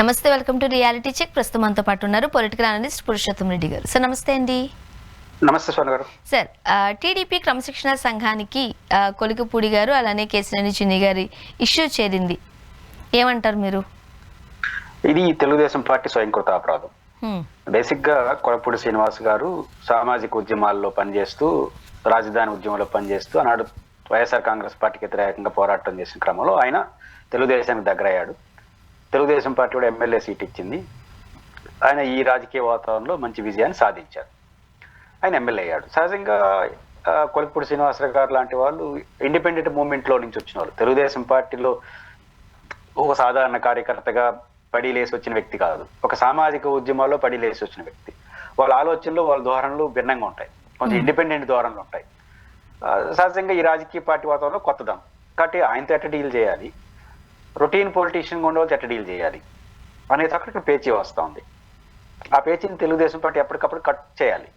నమస్తే, welcome to reality check. ప్రస్తుతం మనతో పాటు ఉన్నారు పొలిటికల్ అనలిస్ట్ పురుషోత్తం రెడ్డి గారు. సార్ నమస్తే అండి. నమస్తే స్వర్ణ గారు. సార్, టీడీపీ క్రమశిక్షణ సంఘానికి కొలికపూడి గారు అలానే కేసినేని చిన్ని గారి ఇష్యూ చేరింది, ఏమంటారు మీరు? ఇది తెలుగుదేశం పార్టీ స్వయంకృత అపరాధం. బేసిక్ గా కొలపూడి శ్రీనివాస్ గారు సామాజిక ఉద్యమాల్లో పనిచేస్తూ, రాజధాని ఉద్యమంలో పనిచేస్తూ ఆనాడు వైఎస్ఆర్ కాంగ్రెస్ పార్టీకి వ్యతిరేకంగా పోరాటం చేసిన క్రమంలో ఆయన తెలుగుదేశానికి దగ్గర అయ్యాడు. తెలుగుదేశం పార్టీ కూడా ఎమ్మెల్యే సీట్ ఇచ్చింది. ఆయన ఈ రాజకీయ వాతావరణంలో మంచి విజయాన్ని సాధించారు. ఆయన ఎమ్మెల్యే అయ్యాడు. సహజంగా కొలికపూడి శ్రీనివాసరావు గారు లాంటి వాళ్ళు ఇండిపెండెంట్ మూవ్మెంట్లో నుంచి వచ్చిన వాళ్ళు. తెలుగుదేశం పార్టీలో ఒక సాధారణ కార్యకర్తగా పడిలేసి వచ్చిన వ్యక్తి కాదు, ఒక సామాజిక ఉద్యమాల్లో పడిలేసి వచ్చిన వ్యక్తి. వాళ్ళ ఆలోచనలు, వాళ్ళ ధోరణులు భిన్నంగా ఉంటాయి, కొంచెం ఇండిపెండెంట్ ధోరణులు ఉంటాయి. సహజంగా ఈ రాజకీయ పార్టీ వాతావరణంలో కొత్తదం కాబట్టి ఆయనతో ఎట్ట డీల్ చేయాలి, రొటీన్ పొలిటీషియన్గా ఉండేవాళ్ళు ఎట్ట డీల్ చేయాలి అనేది అక్కడికి పేచీ వస్తూ ఉంది. ఆ పేచీని తెలుగుదేశం పార్టీ ఎప్పటికప్పుడు కట్ చేయాలి.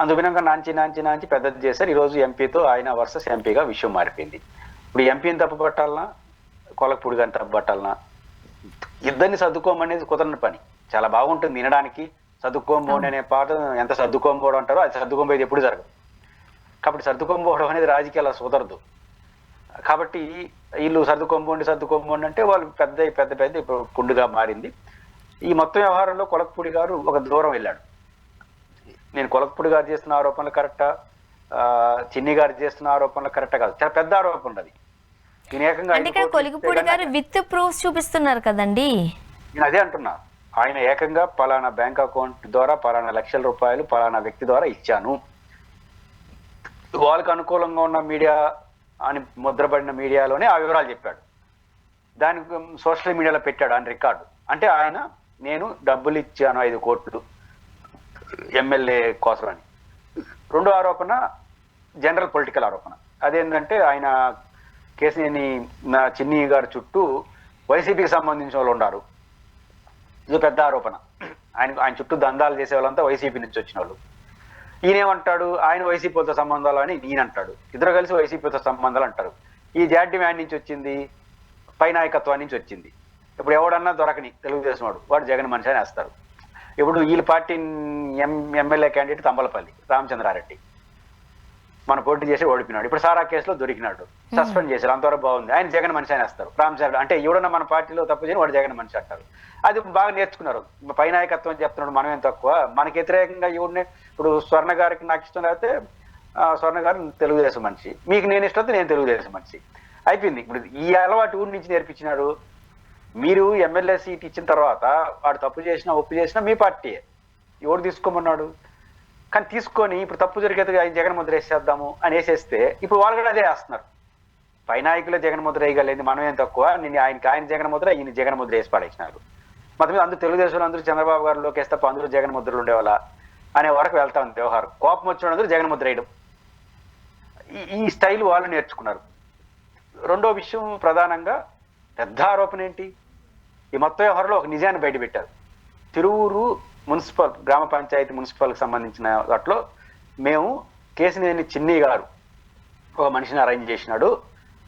అందువినంగా నాంచి పెద్దది చేశారు. ఈరోజు ఎంపీతో ఆయన వర్సెస్ ఎంపీగా విషయం మారిపోయింది. ఇప్పుడు ఎంపీని తప్పుపట్టాలన్నా, కొలకపూడి గారిని తప్పుపట్టాలన్నా, ఇద్దరిని సర్దుకోమనేది కుదరని పని. చాలా బాగుంటుంది వినడానికి, సర్దుకోంబోండి అనే పాట ఎంత సర్దుకోంబోవడం అంటారో అది సర్దుకోంబోయేది ఎప్పుడు జరగదు. కాబట్టి సర్దుకోంబోవడం అనేది రాజకీయాలు కుదరదు. కాబట్టి వీళ్ళు సర్దుకోంబోండి అంటే వాళ్ళు పెద్ద ఇప్పుడు పుండుగా మారింది. ఈ మొత్తం వ్యవహారంలో కొలకపూడి గారు ఒక దూరం వెళ్ళాడు. నేను కొలకపూడి గారు చేస్తున్న ఆరోపణలు కరెక్టా, చిన్ని గారు చేస్తున్న ఆరోపణలు కరెక్టా కాదు, చాలా పెద్ద ఆరోపణ అది. కొలికపూడి గారు విత్ ప్రూఫ్ చూపిస్తున్నారు కదండి. నేను అదే అంటున్నా, ఆయన ఏకంగా పలానా బ్యాంక్ అకౌంట్ ద్వారా పలానా లక్షల రూపాయలు పలానా వ్యక్తి ద్వారా ఇచ్చాను, వాళ్ళకి అనుకూలంగా ఉన్న మీడియా అని ముద్రపడిన మీడియాలోనే ఆ వివరాలు చెప్పాడు. దానికి సోషల్ మీడియాలో పెట్టాడు ఆయన రికార్డు. అంటే ఆయన నేను డబ్బులు ఇచ్చాను 5 కోట్లు ఎమ్మెల్యే కోసం అని. రెండో ఆరోపణ జనరల్ పొలిటికల్ ఆరోపణ. అదేంటంటే ఆయన కేసినేని చిన్ని గారి చుట్టూ వైసీపీకి సంబంధించిన వాళ్ళు ఉన్నారు. ఇది పెద్ద ఆరోపణ. ఆయన చుట్టూ దందాలు చేసే వాళ్ళంతా వైసీపీ నుంచి వచ్చిన వాళ్ళు. ఈయనేమంటాడు, ఆయన వైసీపీతో సంబంధాలు అని ఈయన అంటాడు. ఇద్దరు కలిసి వైసీపీతో సంబంధాలు అంటారు. ఈ జాడ్యం యాడ్ నుంచి వచ్చింది, పై నాయకత్వం నుంచి వచ్చింది. ఇప్పుడు ఎవడన్నా దొరకని తెలుగుదేశం వాడు జగన్ మనిషి అని వేస్తారు. ఇప్పుడు వీళ్ళ party MLA candidate Thamballapalli Ramachandra Reddy మన పోటీ చేసి ఓడిపోయినాడు. ఇప్పుడు సారా కేసులో దొరికినాడు, సస్పెండ్ చేశారు, అంతవరకు బాగుంది. ఆయన జగన్ మనిషి అని వేస్తారు. రామచంద్ర అంటే ఎవడన్నా మన పార్టీలో తప్పు చేయని వాడు జగన్ మనిషి అంటారు. అది బాగా నేర్చుకున్నారు. పై నాయకత్వం చెప్తున్నాడు, మనమేం తక్కువ, మనకి వ్యతిరేకంగా ఎవడిని. ఇప్పుడు స్వర్ణ గారికి నాకు ఇష్టం లేకపోతే స్వర్ణ గారు తెలుగుదేశం మనిషి, మీకు నేను ఇష్టం నేను తెలుగుదేశం మనిషి, అయిపోయింది. ఇప్పుడు ఈ అలవాటు ఊరి నుంచి నేర్పించినాడు. మీరు ఎమ్మెల్యే సీట్ ఇచ్చిన తర్వాత వాడు తప్పు చేసినా ఒప్పు చేసినా మీ పార్టీయే, ఎవడు తీసుకోమన్నాడు. కానీ తీసుకొని ఇప్పుడు తప్పు జరిగేది జగన్ ముద్ర వేసేద్దాము అని వేసేస్తే ఇప్పుడు వాళ్ళు కూడా అదే వేస్తున్నారు. పై నాయకులే జగన్ ముద్ర వేయగలేదు, మనం ఏం తక్కువ, నేను ఆయన జగన్ ముద్ర ఈయన జగన్ ముద్ర వేసి పడేసినారు. మొత్తం మీద అందరూ తెలుగుదేశంలో అందరూ చంద్రబాబు గారు లోకేష్ తప్ప అందరూ జగన్ ముద్రలు ఉండేవాళ్ళ అనే వరకు వెళ్తా ఉంది వ్యవహారం. కోపం వచ్చినందరూ జగన్ ముద్ర వేయడం, ఈ స్టైల్ వాళ్ళు నేర్చుకున్నారు. రెండో విషయం ప్రధానంగా పెద్ద ఆరోపణ ఏంటి, ఈ మొత్తం వ్యవహారంలో ఒక నిజాన్ని బయటపెట్టారు. తిరువూరు మున్సిపల్ గ్రామ పంచాయతీ మున్సిపల్కి సంబంధించిన వాటిలో మేము కేసినేని చిన్ని గారు ఒక మనిషిని అరేంజ్ చేసినాడు,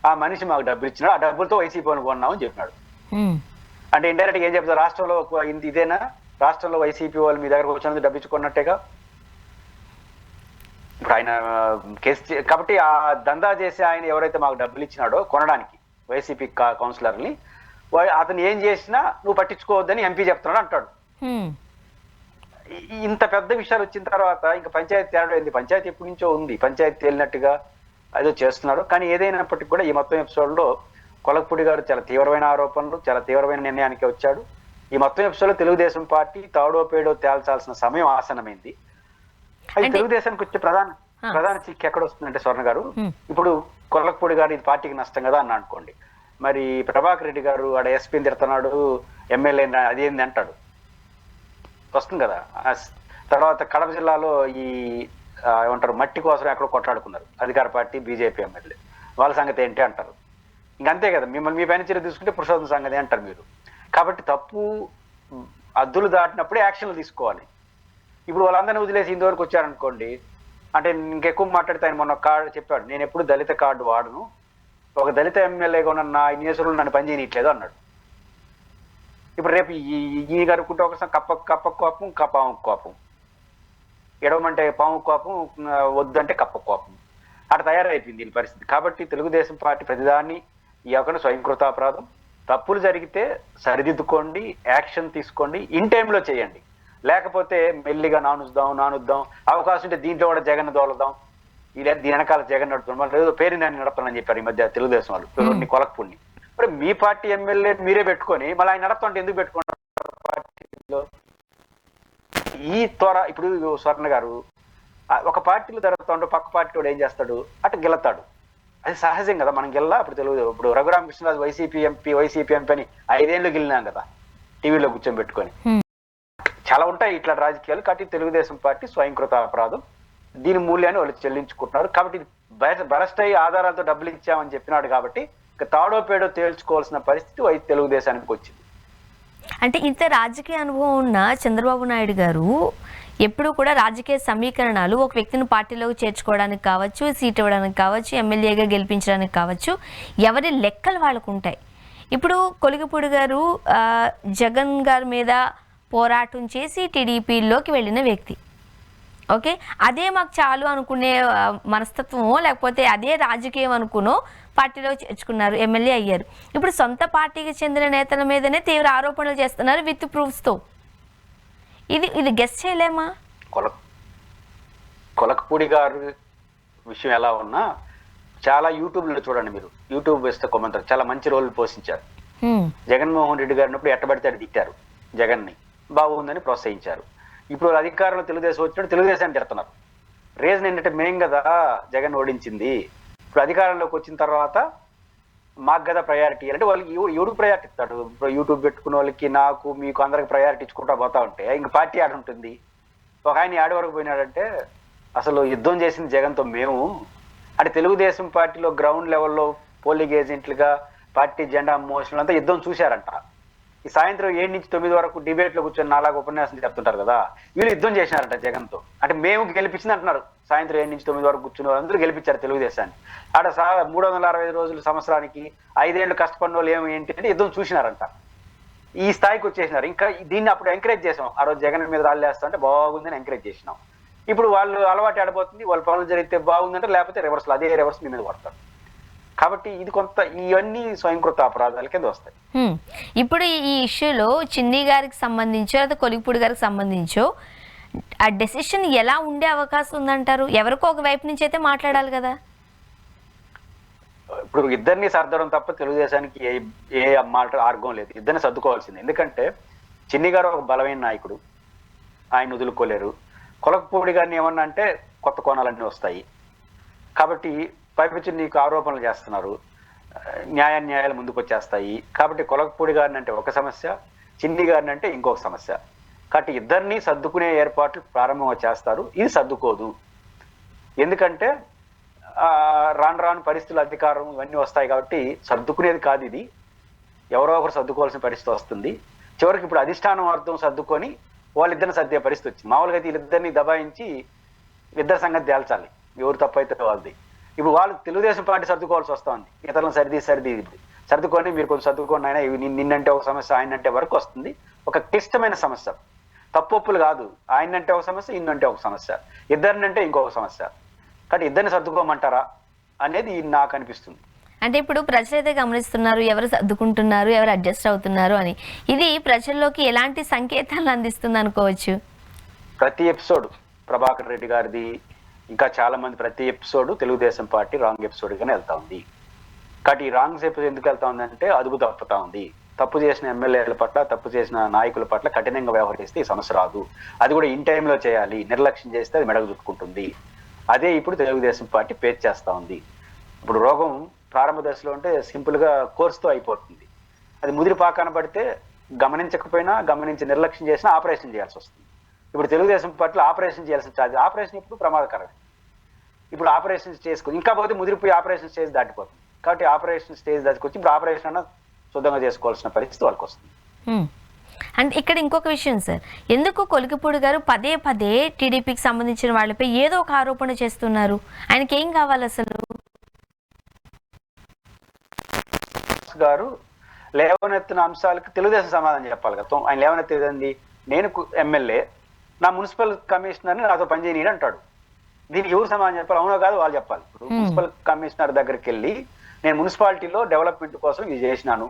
ఆ మనిషి మాకు డబ్బులు ఇచ్చినాడు, ఆ డబ్బులతో వైసీపీ కొన్నామని చెప్పినాడు. అంటే ఇండైరెక్ట్గా ఏం చెప్తారు, రాష్ట్రంలో ఇదేనా, రాష్ట్రంలో వైసీపీ వాళ్ళు మీ దగ్గరకు వచ్చినందుకు డబ్బు ఇచ్చుకున్నట్టేగా. ఇప్పుడు ఆయన కేసు కాబట్టి ఆ దందా చేసి ఆయన ఎవరైతే మాకు డబ్బులు ఇచ్చినాడో కొనడానికి వైసీపీ కౌన్సిలర్ని, అతను ఏం చేసినా నువ్వు పట్టించుకోవద్దని ఎంపీ చెప్తున్నాడు అంటాడు. ఇంత పెద్ద విషయాలు వచ్చిన తర్వాత ఇంకా పంచాయతీ తేడా ఏంది? పంచాయతీ ఎప్పటి నుంచో ఉంది, పంచాయతీ తేలినట్టుగా అదో చేస్తున్నాడు. కానీ ఏదైనప్పటికీ కూడా ఈ మొత్తం ఎపిసోడ్లో కొలకపూడి గారు చాలా తీవ్రమైన ఆరోపణలు, చాలా తీవ్రమైన నిర్ణయానికి వచ్చాడు. ఈ మొత్తం ఎపిసోడ్లో తెలుగుదేశం పార్టీ తాడో పేడో తేల్చాల్సిన సమయం ఆసనమైంది. అది తెలుగుదేశానికి వచ్చే ప్రధాన చిక్కు ఎక్కడ వస్తుందంటే స్వర్ణ గారు, ఇప్పుడు కొలకపూడి గారు ఇది పార్టీకి నష్టం కదా అని అనుకోండి, మరి ప్రభాకర్ రెడ్డి గారు ఆడ ఎస్పీని తిడుతున్నాడు, ఎమ్మెల్యే అదేంది అంటాడు, వస్తుంది కదా. తర్వాత కడప జిల్లాలో ఈ ఏమంటారు మట్టి కోసం ఎక్కడో కొట్లాడుకున్నారు అధికార పార్టీ బీజేపీ ఎమ్మెల్యే, వాళ్ళ సంగతి ఏంటి అంటారు. ఇంకంతే కదా, మిమ్మల్ని మీ పైన చర్య తీసుకుంటే పురుషోత్తం సంగతి అంటారు మీరు. కాబట్టి తప్పు అద్దులు దాటినప్పుడే యాక్షన్లు తీసుకోవాలి. ఇప్పుడు వాళ్ళందరినీ వదిలేసి ఇంతవరకు వచ్చారనుకోండి, అంటే ఇంకెక్కువ మాట్లాడితే ఆయన మొన్న కార్డు చెప్పాడు, నేను ఎప్పుడు దళిత కార్డు వాడను, ఒక దళిత ఎమ్మెల్యేగా ఉన్న నా నియోజకవర్గంలో నన్ను పనిచేయట్లేదు అన్నాడు. ఇప్పుడు రేపు ఈ గరుకుంటే ఒకసారి కప్ప కోపం పాము కోపం, ఎడవమంటే పాము కోపం, వద్దంటే కప్ప కోపం, అక్కడ తయారైపోయింది దీని పరిస్థితి. కాబట్టి తెలుగుదేశం పార్టీ ప్రతిదాన్ని ఈ యొక్క స్వయంకృతాపరాధం. తప్పులు జరిగితే సరిదిద్దుకోండి, యాక్షన్ తీసుకోండి, ఇన్ టైంలో చేయండి. లేకపోతే మెల్లిగా నానుద్దాం, అవకాశం ఉంటే దీంట్లో కూడా జగన్ దోలదాం, దీని వెనకాల జగన్ నడుపుతాం, వాళ్ళు ఏదో పేరు దాన్ని నడపాలని చెప్పారు ఈ మధ్య తెలుగుదేశం వాళ్ళు కొలక్పుణ్ణి. ఇప్పుడు మీ పార్టీ ఎమ్మెల్యే మీరే పెట్టుకొని మళ్ళీ ఆయన నడపంటే ఎందుకు పెట్టుకుంటారు పార్టీలో? ఈ త్వర ఇప్పుడు స్వర్ణ గారు ఒక పార్టీలో జరుగుతుంటే పక్క పార్టీ వాడు ఏం చేస్తాడు, అటు గెలుతాడు. అది సహజం కదా, మనం గెల్లా. ఇప్పుడు రఘురామకృష్ణరాజు వైసీపీ ఎంపీ అని 5 ఏళ్ళు గెలినాం కదా టీవీలో కూర్చొని. చాలా ఉంటాయి ఇట్లా రాజకీయాలు. కాబట్టి తెలుగుదేశం పార్టీ స్వయంకృత అపరాధం, దీని మూల్యాన్ని వాళ్ళు చెల్లించుకుంటున్నారు. కాబట్టి బరస్ట్ అయ్యి ఆధారాలతో డబ్బులు ఇచ్చామని చెప్పినాడు కాబట్టి ఇక తాడో పేడో తేల్చుకోవాల్సిన పరిస్థితి తెలుగుదేశానికి వచ్చింది. అంటే ఇంత రాజకీయ అనుభవం ఉన్న చంద్రబాబు నాయుడు గారు ఎప్పుడు కూడా రాజకీయ సమీకరణాలు ఒక వ్యక్తిని పార్టీలోకి చేర్చుకోవడానికి కావచ్చు, సీట్ ఇవ్వడానికి కావచ్చు, ఎమ్మెల్యేగా గెలిపించడానికి కావచ్చు, ఎవరి లెక్కలు వాళ్ళకు ఉంటాయి. ఇప్పుడు కొలిగిపూడి గారు జగన్ గారి మీద పోరాటం చేసి టీడీపీలోకి వెళ్ళిన వ్యక్తి. ఓకే, అదే మాకు చాలు అనుకునే మనస్తత్వమో లేకపోతే అదే రాజకీయం అనుకునో పార్టీలో చేర్చుకున్నారు, ఎమ్మెల్యే అయ్యారు. ఇప్పుడు సొంత పార్టీకి చెందిన నేతల మీదనే తీవ్ర ఆరోపణలు చేస్తున్నారు విత్ ప్రూఫ్స్తో. ఇది గెస్ చేయలేమా? కొలకపూడి గారు విషయం ఎలా ఉన్నా చాలా యూట్యూబ్లో చూడండి మీరు, యూట్యూబ్ వేస్తే కొమ్మంటారు, చాలా మంచి రోల్ పోషించారు. జగన్మోహన్ రెడ్డి గారు ఉన్నప్పుడు ఎట్టబడితే అటు తిట్టారు, జగన్ని బాగుందని ప్రోత్సహించారు. ఇప్పుడు అధికారంలో తెలుగుదేశం వచ్చినప్పుడు తెలుగుదేశాన్ని తిడుతున్నారు. రీజన్ ఏంటంటే మేం కదా జగన్ ఓడించింది, ఇప్పుడు అధికారంలోకి వచ్చిన తర్వాత మాకు కదా ప్రయారిటీ అంటే వాళ్ళకి ఎవడు ప్రయారిటీ ఇస్తాడు? ఇప్పుడు యూట్యూబ్ పెట్టుకున్న వాళ్ళకి, నాకు, మీకు అందరికి ప్రయారిటీ ఇచ్చుకుంటా పోతా ఉంటే ఇంక పార్టీ ఆడ ఉంటుంది. ఒక ఆయన ఆడి వరకు పోయినాడంటే అసలు యుద్ధం చేసింది జగన్తో మేము అంటే తెలుగుదేశం పార్టీలో గ్రౌండ్ లెవెల్లో పోలింగ్ ఏజెంట్లుగా పార్టీ జెండా మోషన్లు అంతా యుద్ధం చూశారంట. ఈ సాయంత్రం 7 నుంచి 9 వరకు డిబేట్లో కూర్చొని నాలాగా ఉపన్యాసం చెప్తుంటారు కదా, వీళ్ళు యుద్ధం చేసినారంట జగన్తో. అంటే మేము గెలిపించింది అంటున్నారు. సాయంత్రం 7 నుంచి 9 వరకు కూర్చున్న వాళ్ళందరూ గెలిపించారు తెలుగుదేశాన్ని. ఆడ 365 రోజులు సంవత్సరానికి 5 ఏళ్ళు కష్టపడిన వాళ్ళు ఏంటి అంటే యుద్ధం చూసినారంట. ఈ స్థాయికి వచ్చేసినారు. ఇంకా దీన్ని అప్పుడు ఎంకరేజ్ చేసాం. ఆ రోజు జగన్ మీద రాళ్ళేస్తా అంటే బాగుందని ఎంకరేజ్ చేసినాం. ఇప్పుడు వాళ్ళు అలవాటు ఆడిపోతుంది, వాళ్ళ పనులు జరిగితే బాగుందంటే, లేకపోతే రివర్స్లో అదే రివర్స్ మీ మీద కొడతారు. కాబట్టి ఇది కొంత ఇవన్నీ స్వయంకృత అపరాధాల కింద వస్తాయి. ఇప్పుడు ఈ ఇష్యూలో చిన్ని గారికి సంబంధించో లేదా కొలిగిపూడి గారికి సంబంధించో ఆ డెసిషన్ ఎలా ఉండే అవకాశం ఉందంటారు? ఎవరికో ఒక వైపు నుంచి అయితే మాట్లాడాలి కదా. ఇప్పుడు ఇద్దరిని సర్దడం తప్ప తెలుగుదేశానికి ఏ మార్గం లేదు. ఇద్దరిని సర్దుకోవాల్సింది. ఎందుకంటే చిన్ని గారు ఒక బలమైన నాయకుడు, ఆయన వదులుకోలేరు. కొలకపూడి గారిని ఏమన్నా అంటే కొత్త కోణాలన్నీ వస్తాయి. కాబట్టి పైపించి నీకు ఆరోపణలు చేస్తున్నారు, న్యాయాలు ముందుకు వచ్చేస్తాయి. కాబట్టి కొలకపూడి గారిని అంటే ఒక సమస్య, చిన్ని గారిని అంటే ఇంకొక సమస్య. కాబట్టి ఇద్దరిని సర్దుకునే ఏర్పాట్లు ప్రారంభంగా చేస్తారు. ఇది సర్దుకోదు. ఎందుకంటే రాను పరిస్థితులు, అధికారం ఇవన్నీ వస్తాయి. కాబట్టి సర్దుకునేది కాదు ఇది. ఎవరో ఒకరు సర్దుకోవాల్సిన పరిస్థితి వస్తుంది. చివరికి ఇప్పుడు అధిష్టానం అర్థం సర్దుకొని వాళ్ళిద్దరిని సర్దే పరిస్థితి వచ్చింది. మామూలుగా అయితే వీళ్ళిద్దరిని దబాయించి ఇద్దరి సంగతి తేల్చాలి, ఎవరు తప్పైతే వాళ్ళది. ఇప్పుడు వాళ్ళు తెలుగుదేశం పార్టీ సర్దుకోవాల్సి వస్తుంది. ఇతరులను సర్ది సర్దుకొని మీరు కొంచెం సర్దుకోండి, ఆయన నిన్నంటే ఒక సమస్య, ఆయనంటే వరకు వస్తుంది. ఒక క్లిష్టమైన సమస్య, తప్పొప్పులు కాదు. ఆయనంటే ఒక సమస్య, ఇన్నంటే ఒక సమస్య, ఇద్దరినంటే ఇంకొక సమస్య. కాబట్టి ఇద్దరిని సర్దుకోమంటారా అనేది నాకు అనిపిస్తుంది. అంటే ఇప్పుడు ప్రజలైతే గమనిస్తున్నారు ఎవరు సర్దుకుంటున్నారు, ఎవరు అడ్జస్ట్ అవుతున్నారు అని. ఇది ప్రజల్లోకి ఎలాంటి సంకేతాలను అందిస్తుంది అనుకోవచ్చు? ప్రతి ఎపిసోడ్ ప్రభాకర్ రెడ్డి గారిది, ఇంకా చాలా మంది ప్రతి ఎపిసోడ్ తెలుగుదేశం పార్టీ రాంగ్ ఎపిసోడ్గానే వెళ్తా ఉంది. కాబట్టి ఈ రాంగ్ ఎపిసోడ్ ఎందుకు వెళ్తా ఉందంటే అదుపు తప్పుతా ఉంది. తప్పు చేసిన ఎమ్మెల్యేల పట్ల, తప్పు చేసిన నాయకుల పట్ల కఠినంగా వ్యవహరిస్తే ఈ సమస్య రాదు. అది కూడా ఇన్ టైంలో చేయాలి. నిర్లక్ష్యం చేస్తే అది మెడకు చుట్టుకుంటుంది. అదే ఇప్పుడు తెలుగుదేశం పార్టీ పేచ్ చేస్తూ ఉంది. ఇప్పుడు రోగం ప్రారంభ దశలో ఉంటే సింపుల్గా కోర్సుతో అయిపోతుంది. అది ముదిరి పాకాన పడితే గమనించకపోయినా, గమనించి నిర్లక్ష్యం చేసినా ఆపరేషన్ చేయాల్సి వస్తుంది. ఇప్పుడు తెలుగుదేశం పార్టీలో ఆపరేషన్ చేయాల్సిన ఛార్జ్, ఆపరేషన్ ఇప్పుడు ప్రమాదకరం. ఇప్పుడు ఆపరేషన్ చేసుకుని ఇంకా పోతే ముదిరిపోయి ఆపరేషన్ స్టేజ్ దాటిపోతుంది. కాబట్టి ఆపరేషన్ స్టేజ్ దాటికొచ్చి ఇప్పుడు ఆపరేషన్ అన్న శుద్ధంగా చేసుకోవాల్సిన పరిస్థితి వాళ్ళకి వస్తుంది. అంటే ఇక్కడ ఇంకొక విషయం సార్, ఎందుకు కొలిగిపూడి గారు పదే టీడీపీకి సంబంధించిన వాళ్ళపై ఏదో ఒక ఆరోపణ చేస్తున్నారు? ఆయనకి ఏం కావాలి అసలు? గారు లేవనెత్తిన అంశాలకు తెలుగుదేశం సమాధానం చెప్పాలి కదా. ఆయన లేవనెత్తేదండి, నేను ఎమ్మెల్యే, నా మున్సిపల్ కమిషనర్ని నాతో పనిచేయని అంటాడు. దీనికి ఎవరు సమాధానం చెప్పాలి? అవునో కాదు వాళ్ళు చెప్పాలి. ఇప్పుడు మున్సిపల్ కమిషనర్ దగ్గరికి వెళ్ళి నేను మున్సిపాలిటీలో డెవలప్మెంట్ కోసం ఇది చేసినాను,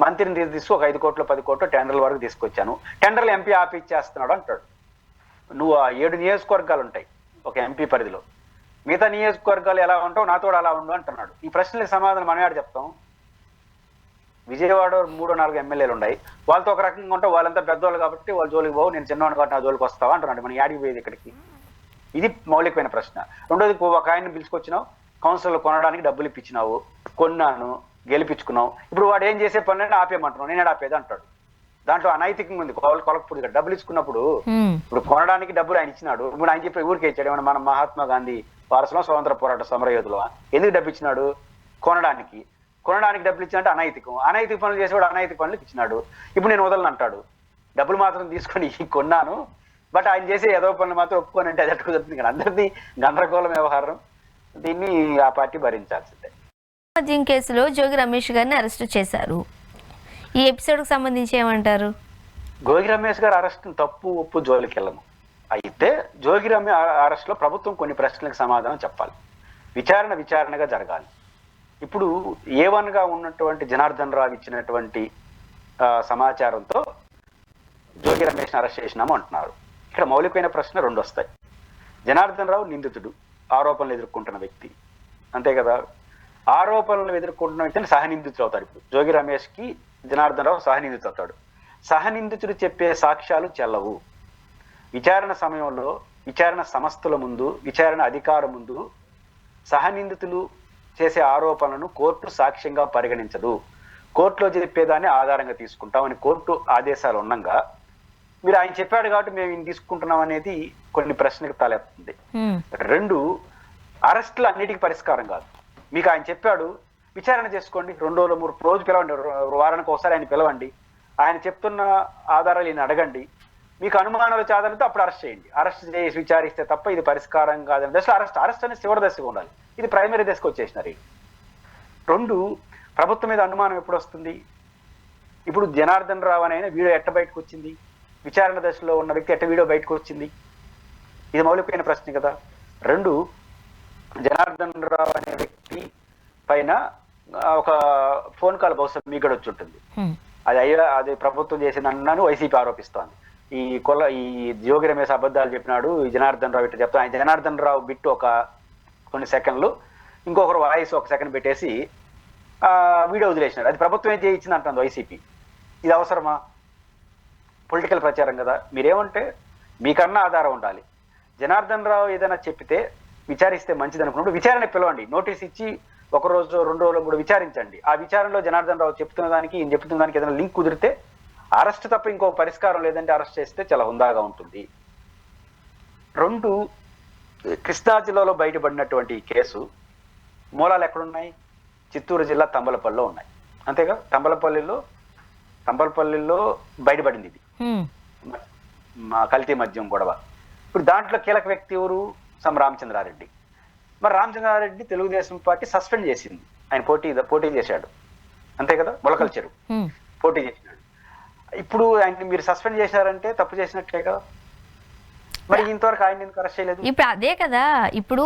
మంత్రిని తీసుకు ఒక 5 కోట్లు 10 కోట్లు టెండర్ల వరకు తీసుకొచ్చాను, టెండర్లు ఎంపీ ఆపిచ్చేస్తున్నాడు అంటాడు. నువ్వు 7 నియోజకవర్గాలు ఉంటాయి ఒక ఎంపీ పరిధిలో, మిగతా నియోజకవర్గాలు ఎలా ఉంటావు నాతో అలా ఉండు అంటున్నాడు. ఈ ప్రశ్నలకు సమాధానం మనం ఏడు చెప్తాం? విజయవాడ 3-4 ఎమ్మెల్యేలు ఉన్నాయి, వాళ్ళతో ఒక రకంగా ఉంటావు, వాళ్ళంతా పెద్దవాళ్ళు కాబట్టి వాళ్ళ జోలికి పోవు, నేను చిన్నవాడు కాబట్టి నా జోలికి వస్తావా అంటున్నాడు. మనం యాడికి పోయేది ఇక్కడికి? ఇది మౌలికమైన ప్రశ్న. రెండోది, ఒక ఆయన్ని పిలుచుకొచ్చినావు, కౌన్సిల్లో కొనడానికి డబ్బులు ఇప్పించినావు, కొన్నాను, గెలిపించుకున్నావు, ఇప్పుడు వాడు ఏం చేసే పనులన్నీ ఆపేయమంటున్నావు, నేను ఆపేది అంటాడు. దాంట్లో అనైతికంగా ఉంది. కొలకపోతే డబ్బులు ఇచ్చుకున్నప్పుడు ఇప్పుడు కొనడానికి డబ్బులు ఆయన ఇచ్చినాడు, ఇప్పుడు ఆయన చెప్పి ఊరికే ఇచ్చాడు. ఏమన్నా మన మహాత్మా గాంధీ వారసులో స్వతంత్ర పోరాట సమరయోధులు ఎందుకు డబ్బు ఇచ్చినాడు? కొనడానికి డబ్బులు ఇచ్చినట్టు అనైతిక పనులు చేసేవాడు అనైతిక పనులు ఇచ్చినాడు. ఇప్పుడు నేను వదలను అంటాడు. డబ్బులు మాత్రం తీసుకొని కొన్నాను, బట్ ఆయన చేసే ఏదో పనులు మాత్రం ఒప్పుకోనంటే అది అట్లా కుదురుతుంది కదా. అందరిది గందరగోళం వ్యవహారం. దీన్ని ఆ పార్టీ భరించాల్సిందే. మద్యం కేసులో జోగి రమేష్ గారిని అరెస్ట్ చేశారు. ఈ ఎపిసోడ్కి సంబంధించి ఏమంటారు? జోగి రమేష్ గారు అరెస్ట్ తప్పు ఒప్పు జోలికి వెళ్ళము. అయితే జోగి రమేష్ అరెస్ట్లో ప్రభుత్వం కొన్ని ప్రశ్నలకు సమాధానం చెప్పాలి. విచారణగా జరగాలి. ఇప్పుడు A1గా ఉన్నటువంటి జనార్దన్ రావు ఇచ్చినటువంటి సమాచారంతో జోగి రమేష్ని అరెస్ట్ చేసినాము అంటున్నారు. ఇక్కడ మౌలికమైన ప్రశ్న 2 వస్తాయి. జనార్దన్ రావు నిందితుడు, ఆరోపణలు ఎదుర్కొంటున్న వ్యక్తి, అంతే కదా. ఆరోపణలు ఎదుర్కొంటున్న వ్యక్తిని సహనిందితుడు అవుతాడు. ఇప్పుడు జోగి రమేష్కి జనార్దన్ రావు సహనిందితుడు అవుతాడు. సహనిందితుడు చెప్పే సాక్ష్యాలు చెల్లవు. విచారణ సమయంలో విచారణ సంస్థల ముందు, విచారణ అధికారం ముందు సహనిందితులు చేసే ఆరోపణలను కోర్టు సాక్ష్యంగా పరిగణించదు. కోర్టులో చెప్పేదాన్ని ఆధారంగా తీసుకుంటామని కోర్టు ఆదేశాలు ఉండగా మీరు ఆయన చెప్పాడు కాబట్టి మేము ఈయన తీసుకుంటున్నాం అనేది కొన్ని ప్రశ్నలకు తలెత్తుంది. 2, అరెస్టులు అన్నిటికీ పరిష్కారం కాదు. మీకు ఆయన చెప్పాడు, విచారణ చేసుకోండి, 2 రోజులు 3 రోజులు పిలవండి, వారానికి ఒకసారి ఆయన పిలవండి, ఆయన చెప్తున్న ఆధారాలు ఈయన అడగండి, మీకు అనుమానాలు ఆధారంతో అప్పుడు అరెస్ట్ చేయండి. అరెస్ట్ చేసి విచారిస్తే తప్ప ఇది పరిష్కారం కాదని దశలో అరెస్ట్ అనేది చివరి దశగా ఉండాలి. ఇది ప్రైమరీ దశకు వచ్చేసినారు. 2, ప్రభుత్వం మీద అనుమానం ఎప్పుడు వస్తుంది? ఇప్పుడు జనార్దన్ రావు అనే వీడియో ఎట్ట బయటకు వచ్చింది? విచారణ దశలో ఉన్న వ్యక్తి ఎట్ట వీడియో బయటకు వచ్చింది? ఇది మౌలికమైన ప్రశ్న కదా. 2, జనార్దన్ రావు అనే వ్యక్తి పైన ఒక ఫోన్ కాల్ బహుశా మీకు కూడా వచ్చి ఉంటుంది. అది ప్రభుత్వం చేసింది అన్నాను వైసీపీ ఆరోపిస్తోంది. ఈ జోగి రమేష్ అబద్ధాలు చెప్పినాడు, ఈ జనార్దన్ రావు ఇట్లా చెప్తాను. ఆయన జనార్దన్ రావు బిట్టు ఒక కొన్ని సెకండ్లు, ఇంకొకరు వాయిస్ 1 సెకండ్ పెట్టేసి వీడియో వదిలేసినాడు. అది ప్రభుత్వం ఏం చేయించింది అంటుంది వైసీపీ. ఇది అవసరమా? పొలిటికల్ ప్రచారం కదా. మీరేమంటే మీకన్నా ఆధారం ఉండాలి. జనార్దన్ రావు ఏదైనా చెప్పితే విచారిస్తే మంచిది అనుకున్నప్పుడు విచారణ పిలవండి, నోటీస్ ఇచ్చి 1 రోజు 2 రోజులు 3 విచారించండి. ఆ విచారణలో జనార్దన్ రావు చెప్తున్న దానికి ఈయన చెప్తున్న దానికి ఏదైనా లింక్ కుదిరితే అరెస్ట్ తప్ప ఇంకో పరిష్కారం లేదంటే అరెస్ట్ చేస్తే చాలా హుందాగా ఉంటుంది. 2, కృష్ణా జిల్లాలో బయటపడినటువంటి కేసు మూలాలు ఎక్కడున్నాయి? చిత్తూరు జిల్లా తంబలపల్లిలో ఉన్నాయి, అంతేగా. తంబలపల్లిలో బయటపడింది ఇది కల్తీ మద్యం గొడవ. ఇప్పుడు దాంట్లో కీలక వ్యక్తి ఎవరు? రామచంద్రారెడ్డి. మరి రామచంద్రారెడ్డి తెలుగుదేశం పార్టీ సస్పెండ్ చేసింది. ఆయన పోటీ చేశాడు, అంతే కదా. మొలకల చెరువు పోటీ చేసినాడు. ఇప్పుడు ఆయన మీరు సస్పెండ్ చేశారంటే తప్పు చేసినట్లే కదా. మరి ఇంతవరకు ఆయన ఎందుకు అరెస్ట్ చేయలేదు? ఇప్పుడు అదే కదా. ఇప్పుడు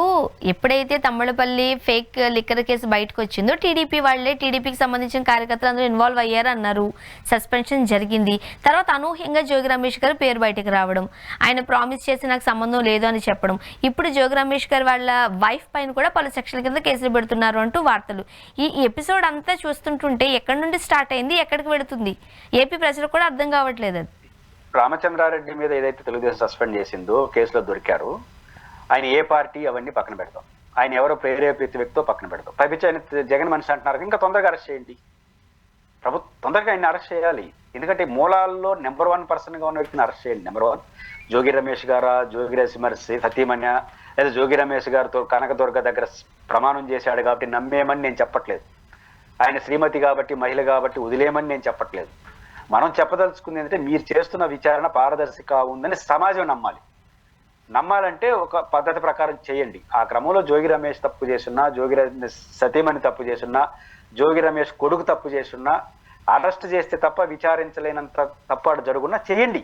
ఎప్పుడైతే తమ్మలపల్లి ఫేక్ లిక్కర్ కేసు బయటకు వచ్చిందో టీడీపీ వాళ్ళే, టీడీపీకి సంబంధించిన కార్యకర్తలు అందరూ ఇన్వాల్వ్ అయ్యారు అన్నారు, సస్పెన్షన్ జరిగింది. తర్వాత అనూహ్యంగా జోగి రమేష్ గారు పేరు బయటకు రావడం, ఆయన ప్రామిస్ చేసి నాకు సంబంధం లేదు అని చెప్పడం, ఇప్పుడు జోగి రమేష్ గారు వాళ్ళ వైఫ్ పైన కూడా పలు సెక్షన్ల కింద కేసులు పెడుతున్నారు అంటూ వార్తలు. ఈ ఎపిసోడ్ అంతా చూస్తుంటుంటే ఎక్కడి నుండి స్టార్ట్ అయింది, ఎక్కడికి వెళుతుంది, ఏపీ ప్రజలకు కూడా అర్థం కావట్లేదు. అది రామచంద్రారెడ్డి మీద ఏదైతే తెలుగుదేశం సస్పెండ్ చేసిందో, కేసులో దొరికారు, ఆయన ఏ పార్టీ అవన్నీ పక్కన పెడతాం, ఆయన ఎవరో ప్రేరేపిత వ్యక్తితో పక్కన పెడతాం. పైపించి ఆయన జగన్ మనిషి అంటున్నారు, ఇంకా తొందరగా అరెస్ట్ చేయండి. తొందరగా ఆయన అరెస్ట్ చేయాలి. ఎందుకంటే మూలాల్లో నెంబర్ 1 పర్సన్గా ఉన్న వ్యక్తిని అరెస్ట్ చేయండి. నెంబర్ 1 జోగి రమేష్ గారా, జోగి రమేష్ సతీమణ్య, లేదా జోగి రమేష్ గారితో కనకదుర్గ దగ్గర ప్రమాణం చేశాడు కాబట్టి నమ్మేమని నేను చెప్పట్లేదు. ఆయన శ్రీమతి కాబట్టి, మహిళ కాబట్టి వదిలేయమని నేను చెప్పట్లేదు. మనం చెప్పదలుచుకుంది ఏంటంటే మీరు చేస్తున్న విచారణ పారదర్శకంగా ఉందని సమాజం నమ్మాలంటే ఒక పద్ధతి ప్రకారం చేయండి. ఆ క్రమంలో జోగి రమేష్ తప్పు చేస్తున్నా, జోగి రమేష్ సతీమణి తప్పు చేస్తున్నా, జోగి రమేష్ కొడుకు తప్పు చేస్తున్నా అరెస్ట్ చేస్తే తప్ప విచారించలేనంత తప్పాడు జరుగున్నా చేయండి,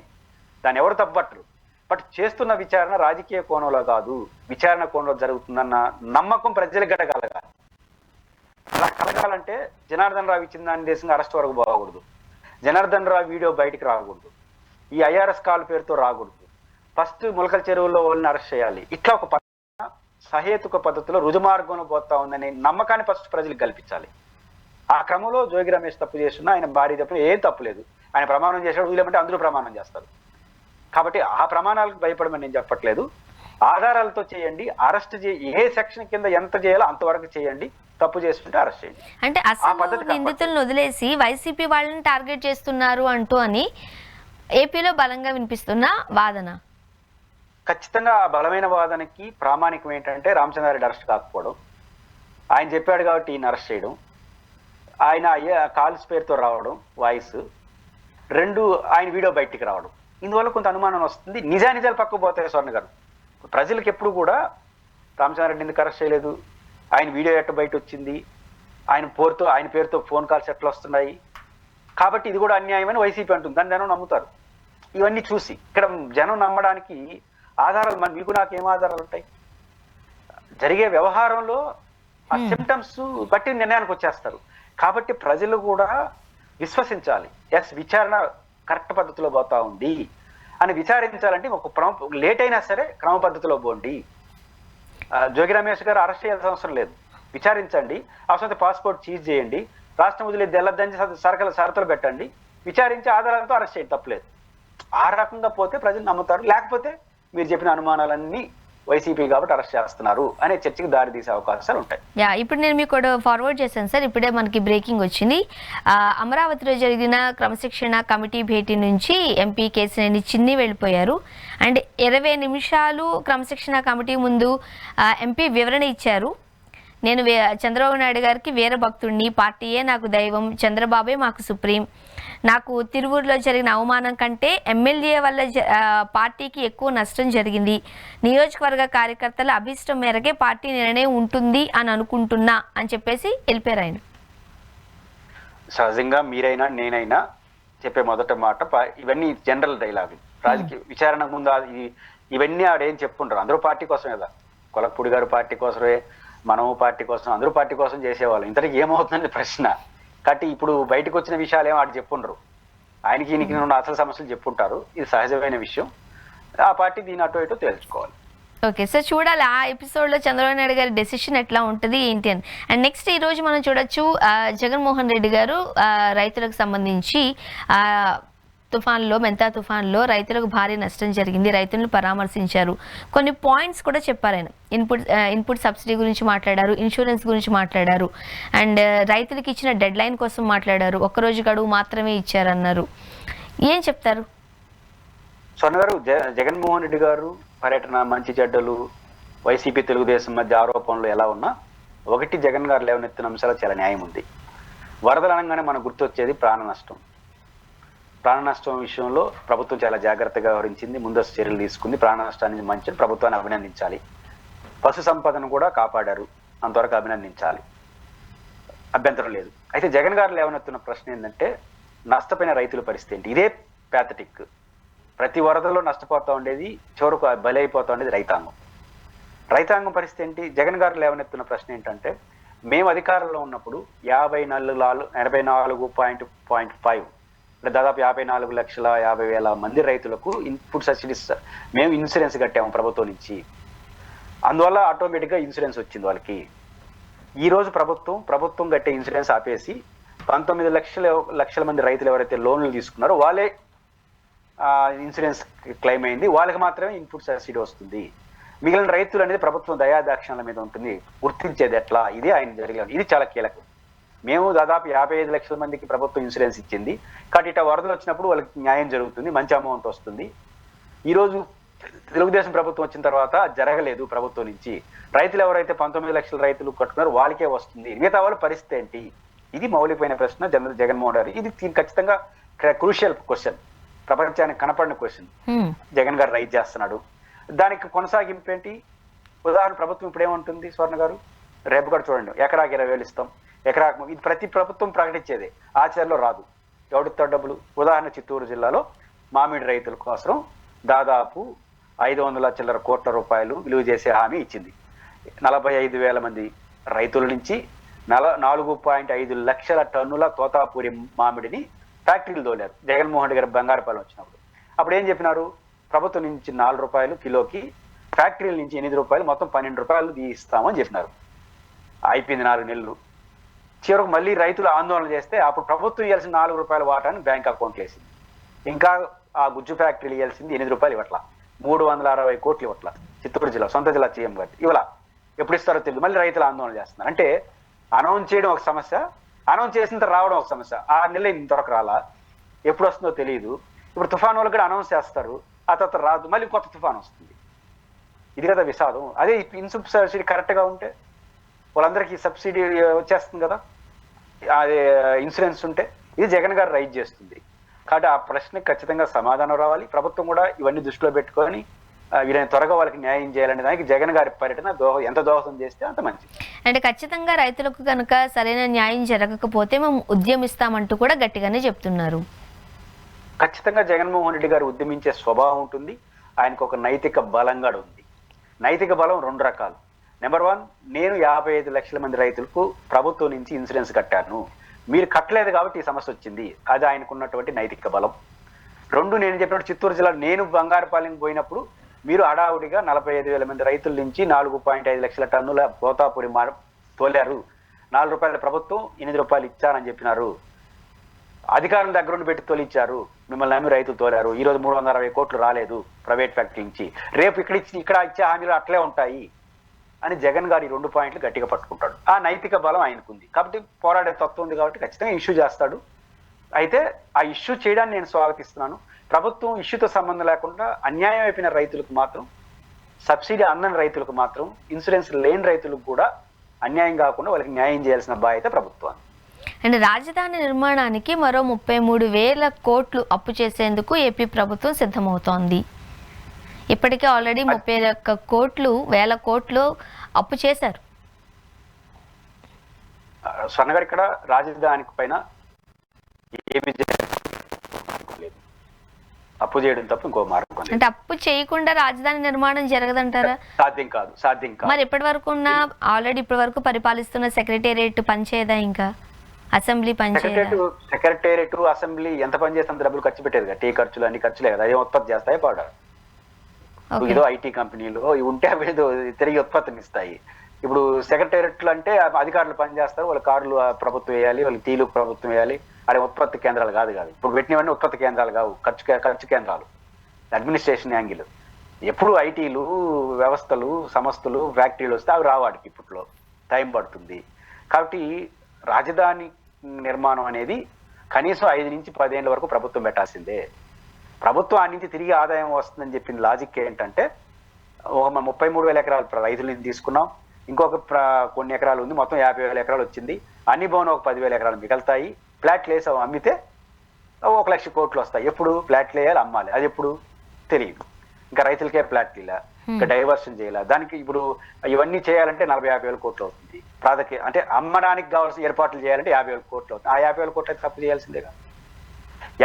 దాన్ని ఎవరు తప్పట్టరు. బట్ చేస్తున్న విచారణ రాజకీయ కోణంలో కాదు, విచారణ కోణంలో జరుగుతుందన్న నమ్మకం ప్రజలకు కలగాలి. అలా కలగాలంటే జనార్దన్ రావు ఇచ్చిన దాని దేశంగా అరెస్ట్ వరకు పోకూడదు, జనార్దన్ రావు వీడియో బయటికి రాకూడదు, ఈ ఐఆర్ఎస్ కాల్ పేరుతో రాకూడదు, ఫస్ట్ ములకల చెరువుల్లో వాళ్ళని అరెస్ట్ చేయాలి. ఇట్లా ఒక సహేతుక పద్ధతిలో రుజుమార్గంలో పోతా ఉందనే నమ్మకాన్ని ఫస్ట్ ప్రజలకు కల్పించాలి. ఆ క్రమంలో జోగి రమేష్ తప్పు చేస్తున్నా, ఆయన భార్య తప్పు ఏం తప్పులేదు, ఆయన ప్రమాణం చేశాడు, వదిలేమంటే అందరూ ప్రమాణం చేస్తారు. కాబట్టి ఆ ప్రమాణాలకు భయపడమని నేను చెప్పట్లేదు, ఆధారాలతో చేయండి. అరెస్ట్ ఏ సెక్షన్ కింద ఎంత చేయాలో అంతవరకు చేయండి, తప్పు చేస్తుంటే అరెస్ట్ చేయండి. అంటే అసలు నిందితులను వదిలేసి వైసీపీ వాళ్ళని టార్గెట్ చేస్తున్నారు అంటూ అని ఏపీలో బలంగా వినిపిస్తున్న వాదన. ఖచ్చితంగా ఆ బలమైన వాదనకి ప్రామాణికం ఏంటంటే రామచంద్రారెడ్డి అరెస్ట్ కాకపోవడం, ఆయన చెప్పాడు కాబట్టి ఈయన అరెస్ట్ చేయడం, ఆయన కాల్స్ పేరుతో రావడం వాయిస్, రెండు ఆయన వీడియో బయటికి రావడం, ఇందువల్ల కొంత అనుమానం వస్తుంది. నిజాలు పక్కకు పోతాయి స్వర్ణ గారు. ప్రజలకు ఎప్పుడు కూడా రామచంద్రారెడ్డి ఎందుకు అరెస్ట్ చేయలేదు, ఆయన వీడియో ఎట్ట బయట వచ్చింది, ఆయన పేరుతో ఫోన్ కాల్స్ ఎట్లా వస్తున్నాయి, కాబట్టి ఇది కూడా అన్యాయమని వైసీపీ అంటుంది, దాన్ని జనం నమ్ముతారు. ఇవన్నీ చూసి ఇక్కడ జనం నమ్మడానికి ఆధారాలు మీకు నాకు ఏం ఆధారాలు ఉంటాయి? జరిగే వ్యవహారంలో ఆ సిమ్టమ్స్ బట్టి నిర్ణయానికి వచ్చేస్తారు. కాబట్టి ప్రజలు కూడా విశ్వసించాలి, ఎస్ విచారణ కరెక్ట్ పద్ధతిలో పోతా ఉంది అని విచారించాలంటే ఒక లేట్ అయినా సరే క్రమ పద్ధతిలో పోండి. జోగి రమేష్ గారు అరెస్ట్ చేయాల్సిన అవసరం లేదు, విచారించండి, అవసరమైతే పాస్పోర్ట్ సీజ్ చేయండి, రాష్ట్రం వదిలేదు తెల్లద్దని షరతులు పెట్టండి, విచారించి ఆధారాలతో అరెస్ట్ చేయండి, తప్పలేదు. ఆ రకంగా పోతే ప్రజలు నమ్ముతారు. లేకపోతే మీరు చెప్పిన అనుమానాలన్నీ వైసీపీ కాబట్టి అరెస్ట్ చేస్తున్నారు అనే చర్చకి దారి తీసే అవకాశాలు ఉంటాయి. ఇప్పుడు నేను మీకు ఫార్వర్డ్ చేశాను సార్, ఇప్పుడే మనకి బ్రేకింగ్ వచ్చింది. అమరావతిలో జరిగిన క్రమశిక్షణ కమిటీ భేటీ నుంచి ఎంపీ కేశినేని చిన్ని వెళ్ళిపోయారు. అండ్ 20 నిమిషాలు క్రమశిక్షణ కమిటీ ముందు ఎంపీ వివరణ ఇచ్చారు. నేను చంద్రబాబు నాయుడు గారికి వీర భక్తుడిని, పార్టీయే నాకు దైవం, చంద్రబాబే మాకు సుప్రీం, నాకు తిరువూరులో జరిగిన అవమానం కంటే ఎమ్మెల్యే వల్ల పార్టీకి ఎక్కువ నష్టం జరిగింది, నియోజకవర్గ కార్యకర్తల అభిష్టం మేరకే పార్టీ నిర్ణయం ఉంటుంది అని అనుకుంటున్నా అని చెప్పేసి వెళ్ళిపోయారు ఆయన. సహజంగా మీరైనా నేనైనా చెప్పే మొదట మాట ఇవన్నీ జనరల్ డైలాగులు. రాజకీయ విచారణ ముందు ఇవన్నీ ఆడేం చెప్పుకుంటారు, అందరూ పార్టీ కోసమే కదా, కొలకపూడి గారు పార్టీ కోసమే, మనము పార్టీ కోసం, అందరూ పార్టీ కోసం చేసేవాళ్ళు. ఇంతటికి ఏమవుతుందని ప్రశ్న. కాబట్టి ఇప్పుడు బయటకు వచ్చిన విషయాలు ఏమో ఆడు చెప్పుండ్రు, ఆయనకి ఈయనకి ఉన్న అసలు సమస్యలు చెప్పుంటారు. ఇది సహజమైన విషయం, ఆ పార్టీ దీని అటు ఇటు తేల్చుకోవాలి. ఓకే సార్, చూడాలి ఆ ఎపిసోడ్లో చంద్రబాబు నాయుడు గారి డెసిషన్ ఎట్లా ఉంటుంది ఏంటి అని. అండ్ నెక్స్ట్ ఈరోజు మనం చూడొచ్చు జగన్మోహన్ రెడ్డి గారు రైతులకు సంబంధించి మెంతా తుఫాన్లో రైతులకు భారీ నష్టం జరిగింది, రైతులను పరామర్శించారు, కొన్ని పాయింట్స్ కూడా చెప్పారు ఆయన. ఇన్పుట్ సబ్సిడీ గురించి మాట్లాడారు, ఇన్సూరెన్స్ గురించి మాట్లాడారు, అండ్ రైతులకు ఇచ్చిన డెడ్ లైన్ కోసం మాట్లాడారు, ఒక్కరోజు గడువు మాత్రమే ఇచ్చారన్నారు. ఏం చెప్తారు స్వర్ణ గారు? జగన్మోహన్ రెడ్డి గారు పర్యటన, మంచి చెడ్డలు, వైసీపీ తెలుగుదేశం మధ్య ఆరోపణలు ఎలా ఉన్నా, ఒకటి జగన్ గారు లేవనెత్తిన అంశాలు చాలా న్యాయం ఉంది. వరదలు అనగానే మనకు గుర్తొచ్చేది ప్రాణ నష్టం. ప్రాణ నష్టం విషయంలో ప్రభుత్వం చాలా జాగ్రత్తగా వ్యవహరించింది, ముందస్తు చర్యలు తీసుకుంది, ప్రాణ నష్టాన్ని మంచి ప్రభుత్వాన్ని అభినందించాలి. పశు సంపదను కూడా కాపాడారు, అంతవరకు అభినందించాలి, అభ్యంతరం లేదు. అయితే జగన్ గారు లేవనెత్తున్న ప్రశ్న ఏంటంటే నష్టపోయిన రైతుల పరిస్థితి ఏంటి? ఇదే ప్యాథటిక్. ప్రతి వరదలో నష్టపోతూ ఉండేది, చివరకు బలైపోతూ ఉండేది రైతాంగం పరిస్థితి ఏంటి? జగన్ గారు లేవనెత్తున్న ప్రశ్న ఏంటంటే మేము అధికారంలో ఉన్నప్పుడు 84.5 దాదాపు 54,50,000 మంది రైతులకు ఇన్పుట్ సబ్సిడీస్ మేము ఇన్సూరెన్స్ కట్టాము ప్రభుత్వం నుంచి, అందువల్ల ఆటోమేటిక్గా ఇన్సూరెన్స్ వచ్చింది వాళ్ళకి. ఈరోజు ప్రభుత్వం కట్టే ఇన్సూరెన్స్ ఆపేసి 19 లక్షల మంది రైతులు ఎవరైతే లోన్లు తీసుకున్నారో వాళ్ళే ఇన్సూరెన్స్ క్లెయిమ్ అయింది, వాళ్ళకి మాత్రమే ఇన్పుట్ సబ్సిడీ వస్తుంది. మిగిలిన రైతులు అనేది ప్రభుత్వం దయాదాక్షిణ్యాల మీద ఉంటుంది, గుర్తించేది ఎట్లా? ఇది ఆయన జరిగేది. ఇది చాలా కీలకం. మేము దాదాపు 55 లక్షల మందికి ప్రభుత్వం ఇన్సూరెన్స్ ఇచ్చింది, కాబట్టి ఇట్లా వరదలు వచ్చినప్పుడు వాళ్ళకి న్యాయం జరుగుతుంది, మంచి అమౌంట్ వస్తుంది. ఈరోజు తెలుగుదేశం ప్రభుత్వం వచ్చిన తర్వాత జరగలేదు. ప్రభుత్వం నుంచి రైతులు ఎవరైతే 19 లక్షల రైతులు కట్టుకున్నారో వాళ్ళకే వస్తుంది, మిగతా వాళ్ళ పరిస్థితి ఏంటి? ఇది మౌలికమైన ప్రశ్న జగన్మోహన్ గారు. ఇది క్ఖచ్చితంగా క్రూషియల్ క్వశ్చన్, ప్రపంచానికి కనపడిన క్వశ్చన్ జగన్ గారు రైజ్ చేస్తున్నాడు. దానికి కొనసాగింపు ఏంటి? ఉదాహరణ ప్రభుత్వం ఇప్పుడు ఏమంటుంది స్వర్ణ గారు? రేపు కూడా చూడండి, ఎకరాకి 20,000 ఇస్తాం, ఎకరాకు. ఇది ప్రతి ప్రభుత్వం ప్రకటించేదే, ఆచరణలో రాదు. ఎవడిస్తాడు డబ్బులు? ఉదాహరణ చిత్తూరు జిల్లాలో మామిడి రైతుల కోసం దాదాపు 500 చిల్లర కోట్ల రూపాయలు విలువ చేసే హామీ ఇచ్చింది. 45,000 మంది రైతుల నుంచి 4.5 లక్షల టన్నుల తోతాపూరి మామిడిని ఫ్యాక్టరీలు తోలారు జగన్మోహన్ రెడ్డి గారు బంగారుపాలెం వచ్చినప్పుడు. అప్పుడు ఏం చెప్పినారు? ప్రభుత్వం నుంచి 4 రూపాయలు కిలోకి, ఫ్యాక్టరీల నుంచి 8 రూపాయలు, మొత్తం 12 రూపాయలు ఇస్తామని చెప్పినారు. అయిపోయింది 4 నెలలు. చివరకు మళ్ళీ రైతులు ఆందోళన చేస్తే అప్పుడు ప్రభుత్వం ఇవ్వాల్సిన 4 రూపాయల వాటాను బ్యాంక్ అకౌంట్లు వేసింది. ఇంకా ఆ గుజ్జు ఫ్యాక్టరీలు ఇవ్వాల్సింది 8 రూపాయలు ఇవ్వట్ల, 360 కోట్లు ఇవ్వట్ల. చిత్తూరు జిల్లా సొంత జిల్లా సీఎం గారు ఇవ్వాల. ఎప్పుడు ఇస్తారో తెలియదు. మళ్ళీ రైతులు ఆందోళన చేస్తున్నారు. అంటే అనౌన్స్ చేయడం ఒక సమస్య, అనౌన్స్ చేసిన తర్వాత రావడం ఒక సమస్య. 6 నెలలు ఇంతవరకు రాలా, ఎప్పుడు వస్తుందో తెలియదు. ఇప్పుడు తుఫాను వాళ్ళు కూడా అనౌన్స్ చేస్తారు, ఆ తర్వాత రాదు, మళ్ళీ కొత్త తుఫాను వస్తుంది. ఇది కదా విషాదం. అదే ఇన్సూరెన్స్ సబ్సిడీ కరెక్ట్గా ఉంటే వాళ్ళందరికీ సబ్సిడీ వచ్చేస్తుంది కదా, అదే ఇన్సూరెన్స్ ఉంటే. ఇది జగన్ గారు రైజ్ చేస్తుంది. కాబట్టి ఆ ప్రశ్నకి ఖచ్చితంగా సమాధానం రావాలి. ప్రభుత్వం కూడా ఇవన్నీ దృష్టిలో పెట్టుకొని వీళ్ళని త్వరగా వాళ్ళకి న్యాయం చేయాలనే దానికి జగన్ గారి పర్యటన ఎంత దోహదం చేస్తే అంత మంచిది. అంటే ఖచ్చితంగా రైతులకు కనుక సరైన న్యాయం జరగకపోతే మేము ఉద్యమిస్తామంటూ కూడా గట్టిగానే చెప్తున్నారు. ఖచ్చితంగా జగన్మోహన్ రెడ్డి గారు ఉద్యమించే స్వభావం ఉంటుంది. ఆయనకు ఒక నైతిక బలం కూడా ఉంది. నైతిక బలం 2 రకాలు. నెంబర్ 1, నేను 55 లక్షల మంది రైతులకు ప్రభుత్వం నుంచి ఇన్సూరెన్స్ కట్టాను, మీరు కట్టలేదు కాబట్టి ఈ సమస్య వచ్చింది. అది ఆయనకున్నటువంటి నైతిక బలం. 2, నేను చెప్పినట్టు చిత్తూరు జిల్లా నేను బంగారుపాలెం పోయినప్పుడు మీరు హడావుడిగా 45,000 మంది రైతుల నుంచి 4.5 లక్షల టన్నుల తోతాపూరి తోలారు, 4 రూపాయల ప్రభుత్వం 8 రూపాయలు ఇచ్చారని చెప్పినారు. అధికారుల దగ్గర నుండి పెట్టి తోలిచ్చారు, మిమ్మల్ని నమ్మి రైతులు తోలారు. ఈరోజు 360 కోట్లు రాలేదు ప్రైవేట్ ఫ్యాక్టరీ నుంచి, రేపు ఇక్కడ ఇచ్చే హామీలు అట్లే ఉంటాయి అని జగన్ గారు ఈ 2 పాయింట్లు గట్టిగా పట్టుకుంటాడు. ఆ నైతిక బలం ఆయనకుంది కాబట్టి పోరాడే తత్వం ఉంది కాబట్టి ఖచ్చితంగా ఇష్యూ చేస్తాడు. అయితే ఆ ఇష్యూ చేయడాన్ని నేను స్వాగతిస్తున్నాను. ప్రభుత్వం ఇష్యూతో సంబంధం లేకుండా అన్యాయం అయిపోయిన రైతులకు మాత్రం, సబ్సిడీ అందని రైతులకు మాత్రం, ఇన్సూరెన్స్ లేని రైతులకు కూడా అన్యాయం కాకుండా వాళ్ళకి న్యాయం చేయాల్సిన బాధ్యత ప్రభుత్వాన్ని. అండ్ రాజధాని నిర్మాణానికి మరో 33,000 కోట్లు అప్పు చేసేందుకు ఏపీ ప్రభుత్వం సిద్ధమవుతోంది. ఇప్పటికే ఆల్రెడీ 31,000 కోట్లు అప్పు చేశారు. స్వర్ణగారు ఇక్కడ రాజధానికి పైన ఏపీ అప్పు చేయడం తప్ప ఇంకో మార్గం లేదు. అంటే అప్పు చేయకుండా రాజధాని నిర్మాణం జరగదంటారా? సాధ్యం కాదు. మరి ఇప్పటి వరకు ఆల్రెడీ ఇప్పటి వరకు పరిపాలిస్తున్న సెక్రటేరియట్ పనిచేయదా? ఇంకా అసెంబ్లీ పనిచేయదా? సెక్రటేరియట్ అసెంబ్లీ ఎంత పని చేస్తే డబ్బులు ఖర్చు పెట్టేది కదా, టీ ఖర్చులు అన్ని ఖర్చులే కదా, అవి ఉత్పత్తి చేస్తాయి పాడ. ఏదో ఐటీ కంపెనీలు ఉంటే అవి తిరిగి ఉత్పత్తిని ఇస్తాయి. ఇప్పుడు సెక్రటేరియట్లు అంటే అధికారులు పనిచేస్తారు, వాళ్ళ కార్లు ప్రభుత్వం వేయాలి, వాళ్ళకి టీలు ప్రభుత్వం వేయాలి. అదే ఉత్పత్తి కేంద్రాలు కాదు. ఇప్పుడు పెట్టినవన్నీ ఉత్పత్తి కేంద్రాలు కావు, ఖర్చు కేంద్రాలు, అడ్మినిస్ట్రేషన్ యాంగిల్. ఎప్పుడు ఐటీలు వ్యవస్థలు సంస్థలు ఫ్యాక్టరీలు వస్తే అవి రావాడికి ఇప్పట్లో టైం పడుతుంది. కాబట్టి రాజధాని నిర్మాణం అనేది కనీసం 5 నుంచి 10 ఏళ్ళ వరకు ప్రభుత్వం పెట్టాల్సిందే. ప్రభుత్వం ఆ నుంచి తిరిగి ఆదాయం వస్తుందని చెప్పిన లాజిక్ ఏంటంటే, 33,000 ఎకరాలు రైతుల నుంచి తీసుకున్నాం, ఇంకొక కొన్ని ఎకరాలు ఉంది, మొత్తం 50,000 ఎకరాలు వచ్చింది. అన్ని భవనం ఒక 10,000 ఎకరాలు మిగులుతాయి. ఫ్లాట్లు వేసి అమ్మితే 1,00,000 కోట్లు వస్తాయి. ఎప్పుడు ఫ్లాట్లు వేయాలి, అమ్మాలి, అది ఎప్పుడు తెలియదు. ఇంకా రైతులకే ఫ్లాట్లు ఇలా, ఇంకా డైవర్షన్ చేయాలి. దానికి ఇప్పుడు ఇవన్నీ చేయాలంటే 40,000-50,000 కోట్లు అవుతుంది. అంటే అమ్మడానికి కావాల్సిన ఏర్పాట్లు చేయాలంటే 50,000 కోట్లు అవుతుంది. ఆ 50,000 కోట్లు అయితే తప్పు చేయాల్సిందేగా.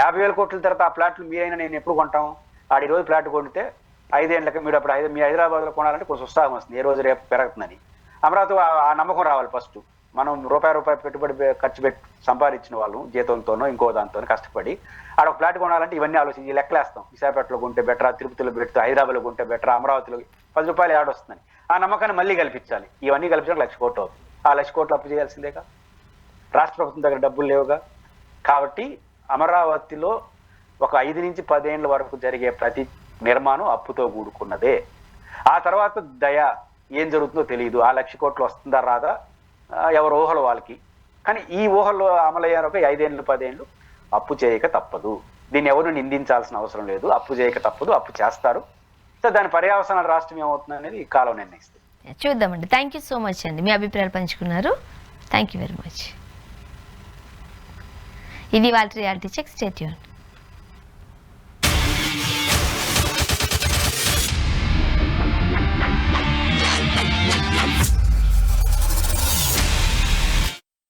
50,000 కోట్ల తర్వాత ఆ ఫ్లాట్లు మీరైనా నేను ఎప్పుడు కొంటాం? ఆడి రోజు ఫ్లాట్ కొంటే 5 ఏళ్ళకి మీరు అప్పుడు మీ హైదరాబాద్లో కొనాలంటే కొంచెం ఉత్సాహం వస్తుంది, ఏ రోజు రేపు పెరుగుతుందని. అమరావతి ఆ నమ్మకం రావాలి. ఫస్ట్ మనం రూపాయి పెట్టుబడి ఖర్చు పెట్టి సంపాదించిన వాళ్ళు జీతంతోనో ఇంకో దాంతోనో కష్టపడి ఆడ ఒక ఫ్లాట్ కొనాలంటే ఇవన్నీ ఆలోచించి ఈ లెక్కలేస్తాం. విశాఖపట్నంలో కొంటే బెటరా, తిరుపతిలో పెడితే, హైదరాబాద్లో కొంటే బెటరా, అమరావతిలో 10 రూపాయలు ఆడొస్తుందని ఆ నమ్మకాన్ని మళ్ళీ కల్పించాలి. ఇవన్నీ కల్పించడానికి 1,00,000 కోట్లు అవుతుంది. ఆ 1,00,000 కోట్లు అప్పు చేయాల్సిందేగా. రాష్ట్ర ప్రభుత్వం దగ్గర డబ్బులు లేవుగా. కాబట్టి అమరావతిలో ఒక 5 నుంచి 10 ఏళ్ళ వరకు జరిగే ప్రతి నిర్మాణం అప్పుతో కూడుకున్నదే. ఆ తర్వాత ఏం జరుగుతుందో తెలియదు. ఆ 1,00,000 కోట్లు వస్తుందా రాదా ఎవరు ఊహలు వాళ్ళకి. కానీ ఈ ఊహల్లో అమలయ్యారు ఒక 5 ఏళ్ళు 10 ఏళ్ళు అప్పు చేయక తప్పదు. దీన్ని ఎవరు నిందించాల్సిన అవసరం లేదు. అప్పు చేయక తప్పదు, అప్పు చేస్తారు. సో దాని పర్యవసానాలు రాష్ట్రం ఏమవుతుంది అనేది ఈ కాలం నిర్ణయిస్తుంది. చూద్దామండి. థ్యాంక్ యూ సో మచ్ అండి, మీ అభిప్రాయాలు పంచుకున్నారు. Thank you very much. ఇది వాళ్ళ రియాలిటీ చెక్. Stay tuned.